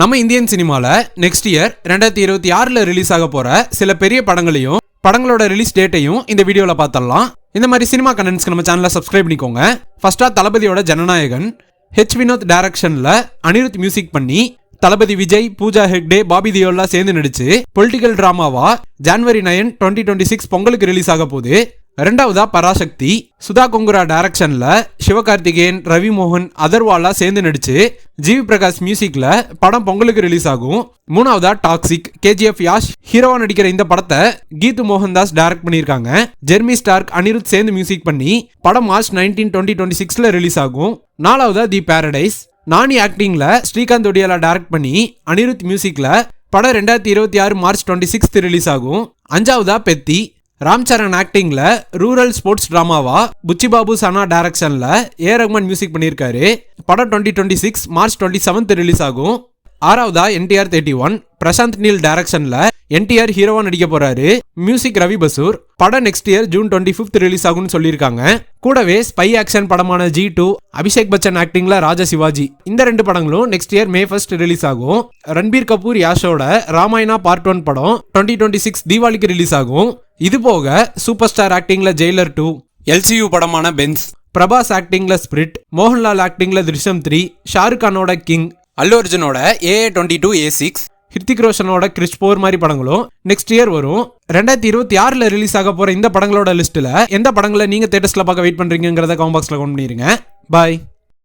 நம்ம இந்தியன் சினிமால next year 2026ல release ஆக போற சில பெரிய படங்களையும் படங்களோட ரிலீஸ் டேட்டையும் இந்த வீடியோல பார்த்தரலாம். இந்த மாதிரி சினிமா கண்டென்ட்ஸ்க்கு நம்ம சேனலை சப்ஸ்கிரைப் பண்ணிக்கோங்க. ஃபர்ஸ்டா தளபதியோட ஜனநாயகன் ஹெச் வினோத் டைரக்ஷன்ல அனிருத் மியூசிக் பண்ணி தளபதி விஜய், பூஜா ஹெக்டே, பாபி தியோல்லா சேர்ந்து நடிச்சு பொலிட்டிக்கல் டிராமாவா ஜனவரி 9, 2026 பொங்கலுக்கு ரிலீஸ் ஆக போகுது. ரெண்டாவதா பராசக்தி சுதா கொங்குரா டைரக்ஷன்ல சிவகார்த்திகேயன், ரவி மோகன், அதர்வாலா சேர்ந்து நடிச்சு ஜிவி பிரகாஷ் மியூசிக்ல படம் பொங்கலுக்கு ரிலீஸ் ஆகும். மூணாவதா டாக்ஸிக் KGF யாஷ் ஹீரோவா நடிக்கிற இந்த படத்தை கீது மோகன்தாஸ் டைரக்ட் பண்ணியிருக்காங்க. ஜெர்மி ஸ்டார்க், அனிருத் சேர்ந்து மியூசிக் பண்ணி படம் மார்ச் 19, 2026ல ரிலீஸ் ஆகும். நாலாவதா தி பாரடைஸ் நானி ஆக்டிங்ல ஸ்ரீகாந்த் ஒடியாலா டைரக்ட் பண்ணி அனிருத் மியூசிக்ல படம் 2026 மார்ச் 26 ரிலீஸ் ஆகும். அஞ்சாவதா பெத்தி ராம்சரண் ஆக்டிங்ல ரூரல் ஸ்போர்ட்ஸ் டிராமாவா புச்சிபாபு சனா டைரக்ஷன்ல ரஹ்மான் மியூசிக் பண்ணியிருக்காரு. படம் 2026 மார்ச் 27 ரிலீஸ் ஆகும். ஆறாவதா NTR 31 பிரசாந்த் நீல் டைரக்ஷன்ல NTR ஹீரோவா நடிக்க போறாரு. மியூசிக் ரவி பசூர். படம் நெக்ஸ்ட் இயர் ஜூன் 25 ரிலீஸ் ஆகும்னு சொல்லியிருக்காங்க. கூடவே ஸ்பை ஆக்ஷன் படமான G2 அபிஷேக் பச்சன் ஆக்டிங்ல ராஜா சிவாஜி இந்த ரெண்டு படங்களும் நெக்ஸ்ட் இயர் May 1 ரிலீஸ் ஆகும். ரன்பீர் கபூர் யாஷோட ராமாயணா பார்ட் 1 படம் 2026 தீபாவளிக்கு ரிலீஸ் ஆகும். இது போக சூப்பர் ஸ்டார் ஆக்டிங்ல ஜெயிலர் 2, LCU படமான பென்ஸ், பிரபாஸ் ஆக்டிங்ல ஸ்பிரிட், மோகன்லால் ஆக்டிங்ல திருஷ்யம் 3, ஷாருக் கானோட கிங், அல்லு அர்ஜுனோட AA22 A6, ஹிருத்திக் ரோஷனோட கிறிஷ் 4 மாதிரி படங்களும் நெக்ஸ்ட் இயர் வரும். 2026ல ரிலீஸ் ஆக போற இந்த படங்களோட லிஸ்ட்ல எந்த படங்களை நீங்க தியேட்டர்ஸ்ல பார்க்க வெயிட் பண்றீங்கிறத கமெண்ட் பாக்ஸ்ல கமெண்ட் பண்ணிருங்க. பாய்.